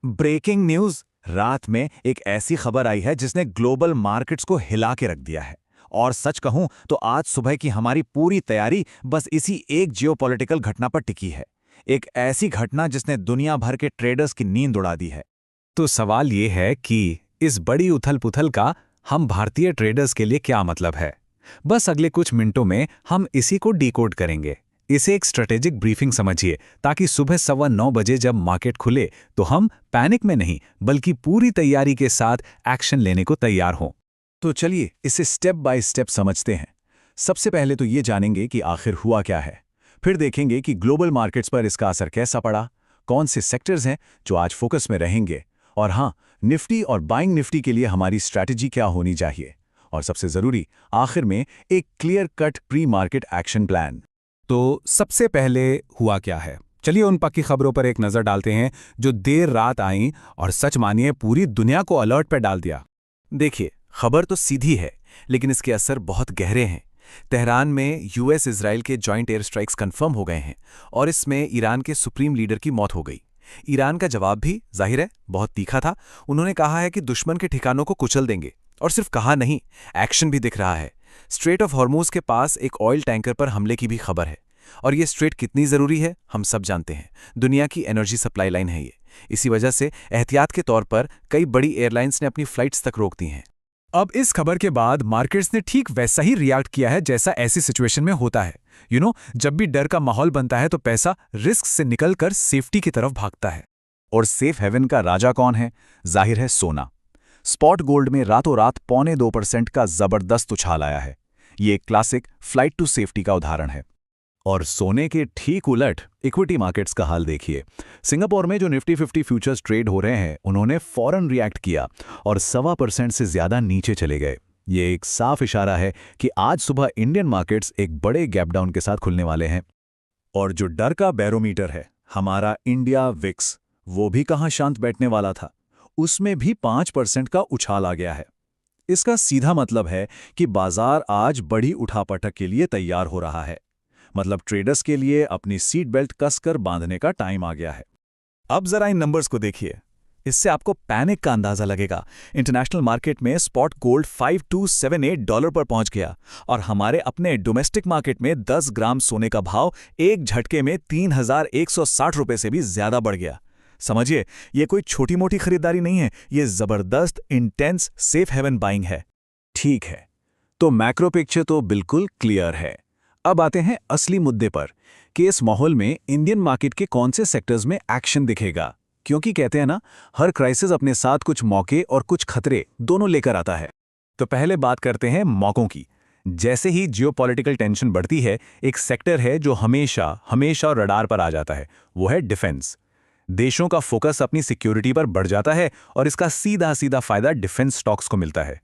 Breaking news. रात में एक ऐसी खबर आई है जिसने ग्लोबल मार्केट्स को हिला के रख दिया है। और सच कहूं तो आज सुबह की हमारी पूरी तैयारी बस इसी एक जियोपॉलिटिकल घटना पर टिकी है। एक ऐसी घटना जिसने दुनिया भर के ट्रेडर्स की नींद उड़ा दी है। तो सवाल ये है कि इस बड़ी उथल-पुथल का हम भारतीय ट्रेडर्स के लिए क्या मतलब है। बस अगले कुछ मिनटों में हम इसी को डिकोड करेंगे। इसे एक स्ट्रेटेजिक ब्रीफिंग समझिए, ताकि सुबह 9:15 जब मार्केट खुले तो हम पैनिक में नहीं बल्कि पूरी तैयारी के साथ एक्शन लेने को तैयार हों। तो चलिए इसे स्टेप बाय स्टेप समझते हैं। सबसे पहले तो ये जानेंगे कि आखिर हुआ क्या है। फिर देखेंगे कि ग्लोबल मार्केट्स पर इसका असर कैसा पड़ा, कौन से सेक्टर्स हैं जो आज फोकस में रहेंगे, और हाँ, निफ्टी और बाइंग निफ्टी के लिए हमारी स्ट्रैटेजी क्या होनी चाहिए, और सबसे जरूरी आखिर में एक clear cut pre market action plan. तो सबसे पहले हुआ क्या है, चलिए उन पक्की खबरों पर एक नज़र डालते हैं जो देर रात आईं और सच मानिए पूरी दुनिया को अलर्ट पर डाल दिया। देखिए, खबर तो सीधी है लेकिन इसके असर बहुत गहरे हैं। तेहरान में यूएस इजराइल के जॉइंट एयर स्ट्राइक्स कंफर्म हो गए हैं और इसमें ईरान के सुप्रीम लीडर की मौत हो गई। ईरान का जवाब भी जाहिर है बहुत तीखा था। उन्होंने कहा है कि दुश्मन के ठिकानों को कुचल देंगे, और सिर्फ कहा नहीं, एक्शन भी दिख रहा है। स्ट्रेट ऑफ हॉर्मूज के पास एक ऑयल टैंकर पर हमले की भी खबर है। और ये स्ट्रेट कितनी जरूरी है हम सब जानते हैं। दुनिया की एनर्जी सप्लाई लाइन है ये। इसी वजह से एहतियात के तौर पर कई बड़ी एयरलाइंस ने अपनी फ्लाइट्स तक रोक दी हैं। अब इस खबर के बाद मार्केट्स ने ठीक वैसा ही रिएक्ट किया है जैसा ऐसी सिचुएशन में होता है। जब भी डर का माहौल बनता है तो पैसा रिस्क से निकलकर सेफ्टी की तरफ भागता है। और सेफ हेवन का राजा कौन है? जाहिर है सोना। स्पॉट गोल्ड में रातों रात 0.25% का जबरदस्त उछाल आया है। ये एक क्लासिक फ्लाइट टू सेफ्टी का उदाहरण है। और सोने के ठीक उलट इक्विटी मार्केट्स का हाल देखिए। सिंगापुर में जो निफ्टी 50 फ्यूचर्स ट्रेड हो रहे हैं, उन्होंने फौरन रिएक्ट किया और 1.25% से ज्यादा नीचे चले गए। ये एक साफ इशारा है कि आज सुबह इंडियन मार्केट्स एक बड़े गैप डाउन के साथ खुलने वाले हैं। और जो डर का बैरोमीटर है, हमारा इंडिया विक्स, वो भी कहाँ शांत बैठने वाला था। उसमें भी 5% का उछाल आ गया है। इसका सीधा मतलब है कि बाजार आज बड़ी उठापटक के लिए तैयार हो रहा है। मतलब ट्रेडर्स के लिए अपनी सीट बेल्ट कसकर बांधने का टाइम आ गया है। अब जरा इन नंबर्स को देखिए, इससे आपको पैनिक का अंदाजा लगेगा। इंटरनेशनल मार्केट में स्पॉट गोल्ड $5278 पर पहुंच गया और हमारे अपने डोमेस्टिक मार्केट में 10 ग्राम सोने का भाव एक झटके में $3160 से भी ज्यादा बढ़ गया। समझिए, ये कोई छोटी मोटी खरीदारी नहीं है, ये जबरदस्त इंटेंस सेफ हेवन बाइंग है। ठीक है, तो मैक्रो पिक्चर तो बिल्कुल क्लियर है। अब आते हैं असली मुद्दे पर कि इस माहौल में इंडियन मार्केट के कौन से सेक्टर्स में एक्शन दिखेगा। क्योंकि कहते हैं ना, हर क्राइसिस अपने साथ कुछ मौके और कुछ खतरे दोनों लेकर आता है। तो पहले बात करते हैं मौकों की। जैसे ही जियोपॉलिटिकल टेंशन बढ़ती है, एक सेक्टर है जो हमेशा रडार पर आ जाता है, वो है डिफेंस। देशों का फोकस अपनी सिक्योरिटी पर बढ़ जाता है और इसका सीधा सीधा फायदा डिफेंस स्टॉक्स को मिलता है।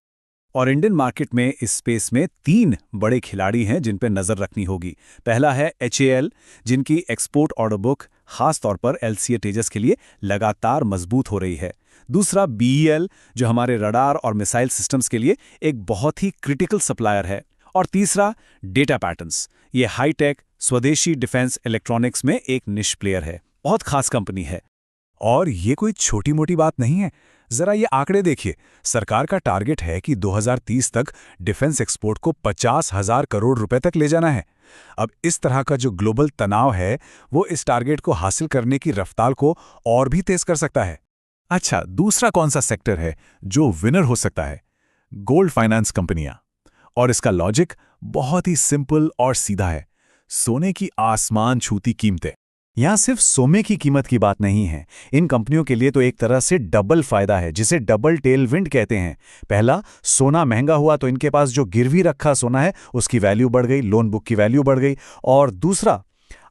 और इंडियन मार्केट में इस स्पेस में 3 बड़े खिलाड़ी हैं जिन पर नजर रखनी होगी। पहला है HAL, जिनकी एक्सपोर्ट ऑर्डर बुक खास तौर पर LCA तेजस के लिए लगातार मजबूत हो रही है। दूसरा BEL, जो हमारे रडार और मिसाइल सिस्टम्स के लिए एक बहुत ही क्रिटिकल सप्लायर है। और तीसरा डेटा पैटर्न्स, ये हाईटेक स्वदेशी डिफेंस इलेक्ट्रॉनिक्स में एक निश प्लेयर है, बहुत खास कंपनी है। और ये कोई छोटी मोटी बात नहीं है। जरा ये आंकड़े देखिए। सरकार का टारगेट है कि 2030 तक डिफेंस एक्सपोर्ट को 50,000 करोड़ रुपए तक ले जाना है। अब इस तरह का जो ग्लोबल तनाव है, वो इस टारगेट को हासिल करने की रफ्तार को और भी तेज कर सकता है। अच्छा, दूसरा कौन सा सेक्टर है जो विनर हो सकता है? गोल्ड फाइनेंस कंपनियां। और इसका लॉजिक बहुत ही सिंपल और सीधा है। सोने की आसमान छूती कीमतें। यहां सिर्फ सोने की कीमत की बात नहीं है। इन कंपनियों के लिए तो एक तरह से डबल फायदा है, जिसे डबल टेल विंड कहते हैं। पहला, सोना महंगा हुआ तो इनके पास जो गिरवी रखा सोना है उसकी वैल्यू बढ़ गई, लोन बुक की वैल्यू बढ़ गई। और दूसरा,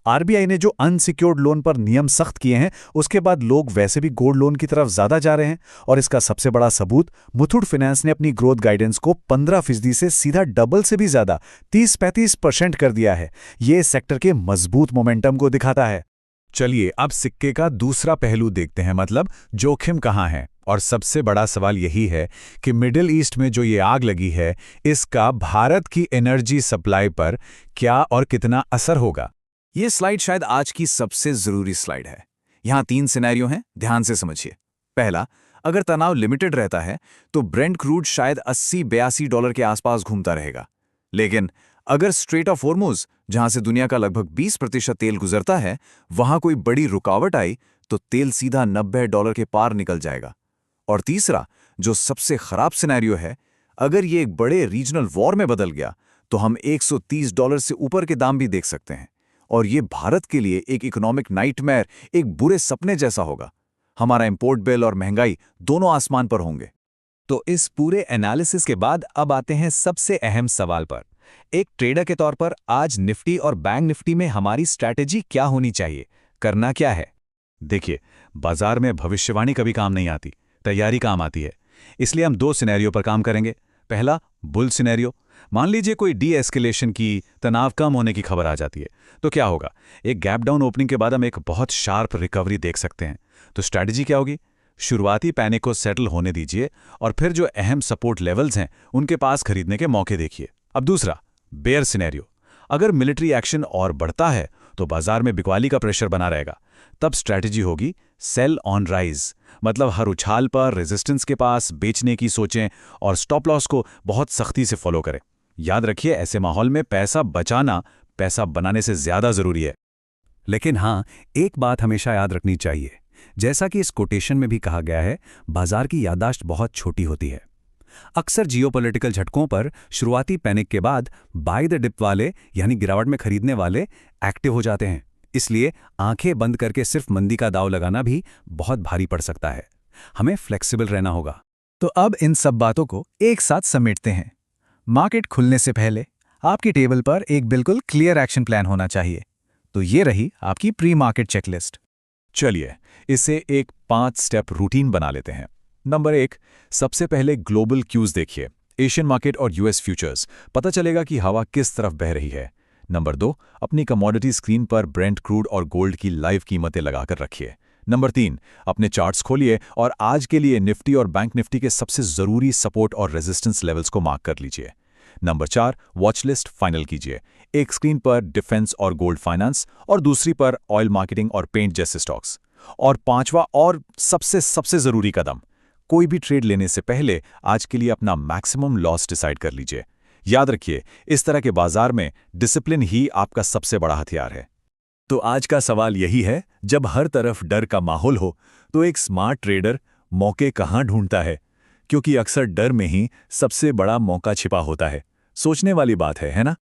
RBI ने जो अनसिक्योर्ड लोन पर नियम सख्त किए हैं, उसके बाद लोग वैसे भी गोल्ड लोन की तरफ ज्यादा जा रहे हैं। और इसका सबसे बड़ा सबूत, मुथूट फाइनेंस ने अपनी ग्रोथ गाइडेंस को 15% से सीधा डबल से भी ज्यादा 30-35% कर दिया है। ये सेक्टर के मजबूत मोमेंटम को दिखाता है। चलिए अब सिक्के का दूसरा पहलू देखते हैं, मतलब जोखिम कहाँ है। और सबसे बड़ा सवाल यही है कि मिडिल ईस्ट में जो ये आग लगी है, इसका भारत की एनर्जी सप्लाई पर क्या और कितना असर होगा। ये स्लाइड शायद आज की सबसे जरूरी स्लाइड है। यहाँ 3 सिनेरियो हैं, ध्यान से समझिए। पहला, अगर तनाव लिमिटेड रहता है तो ब्रेंट क्रूड शायद 80-82 डॉलर के आसपास घूमता रहेगा। लेकिन अगर स्ट्रेट ऑफ हॉर्मुज, जहां से दुनिया का लगभग 20% तेल गुजरता है, वहां कोई बड़ी रुकावट आई तो तेल सीधा 90 डॉलर के पार निकल जाएगा। और तीसरा, जो सबसे खराब सिनेरियो है, अगर ये एक बड़े रीजनल वॉर में बदल गया तो हम 130 डॉलर से ऊपर के दाम भी देख सकते हैं। और ये भारत के लिए एक इकोनॉमिक नाइटमेयर, एक बुरे सपने जैसा होगा। हमारा इंपोर्ट बिल और महंगाई दोनों आसमान पर होंगे। तो इस पूरे एनालिसिस के बाद अब आते हैं सबसे अहम सवाल पर। एक ट्रेडर के तौर पर आज निफ्टी और बैंक निफ्टी में हमारी स्ट्रैटेजी क्या होनी चाहिए, करना क्या है? देखिए, बाजार में भविष्यवाणी कभी काम नहीं आती, तैयारी काम आती है। इसलिए हम 2 सिनेरियो पर काम करेंगे। पहला, बुल सिनेरियो। मान लीजिए कोई डी एस्केलेशन की, तनाव कम होने की खबर आ जाती है, तो क्या होगा? एक गैप डाउन ओपनिंग के बाद हम एक बहुत शार्प रिकवरी देख सकते हैं। तो स्ट्रैटेजी क्या होगी? शुरुआती पैनिक को सेटल होने दीजिए और फिर जो अहम सपोर्ट लेवल्स हैं उनके पास खरीदने के मौके देखिए। अब दूसरा, बेयर सिनेरियो। अगर मिलिट्री एक्शन और बढ़ता है तो बाजार में बिकवाली का प्रेशर बना रहेगा। तब स्ट्रैटेजी होगी सेल ऑन राइज, मतलब हर उछाल पर रेजिस्टेंस के पास बेचने की सोचें और स्टॉप लॉस को बहुत सख्ती से फॉलो करें। याद रखिए, ऐसे माहौल में पैसा बचाना पैसा बनाने से ज्यादा जरूरी है। लेकिन हाँ, एक बात हमेशा याद रखनी चाहिए, जैसा कि इस कोटेशन में भी कहा गया है, बाजार की याददाश्त बहुत छोटी होती है। अक्सर जियोपॉलिटिकल झटकों पर शुरुआती पैनिक के बाद बाय द डिप वाले, यानी गिरावट में खरीदने वाले, एक्टिव हो जाते हैं। इसलिए आंखें बंद करके सिर्फ मंदी का दांव लगाना भी बहुत भारी पड़ सकता है। हमें फ्लेक्सिबल रहना होगा। तो अब इन सब बातों को एक साथ समेटते हैं। मार्केट खुलने से पहले आपकी टेबल पर एक बिल्कुल क्लियर एक्शन प्लान होना चाहिए। तो ये रही आपकी प्री मार्केट चेकलिस्ट। चलिए, इसे एक 5 स्टेप रूटीन बना लेते हैं। नंबर 1, सबसे पहले ग्लोबल क्यूज देखिए, एशियन मार्केट और यूएस फ्यूचर्स। पता चलेगा कि हवा किस तरफ बह रही है। नंबर 2, अपनी कमोडिटी स्क्रीन पर ब्रेंट क्रूड और गोल्ड की लाइव कीमतें लगाकर रखिए। नंबर 3, अपने चार्ट्स खोलिए और आज के लिए निफ्टी और बैंक निफ्टी के सबसे जरूरी सपोर्ट और रेजिस्टेंस लेवल्स को मार्क कर लीजिए। नंबर 4, वॉच लिस्ट फाइनल कीजिए। एक स्क्रीन पर डिफेंस और गोल्ड फाइनेंस और दूसरी पर ऑयल मार्केटिंग और पेंट जैसे स्टॉक्स। और 5वां और सबसे जरूरी कदम, कोई भी ट्रेड लेने से पहले आज के लिए अपना मैक्सिमम लॉस डिसाइड कर लीजिए। याद रखिए, इस तरह के बाजार में डिसिप्लिन ही आपका सबसे बड़ा हथियार है। तो आज का सवाल यही है, जब हर तरफ डर का माहौल हो तो एक स्मार्ट ट्रेडर मौके कहाँ ढूंढता है? क्योंकि अक्सर डर में ही सबसे बड़ा मौका छिपा होता है। सोचने वाली बात है ना?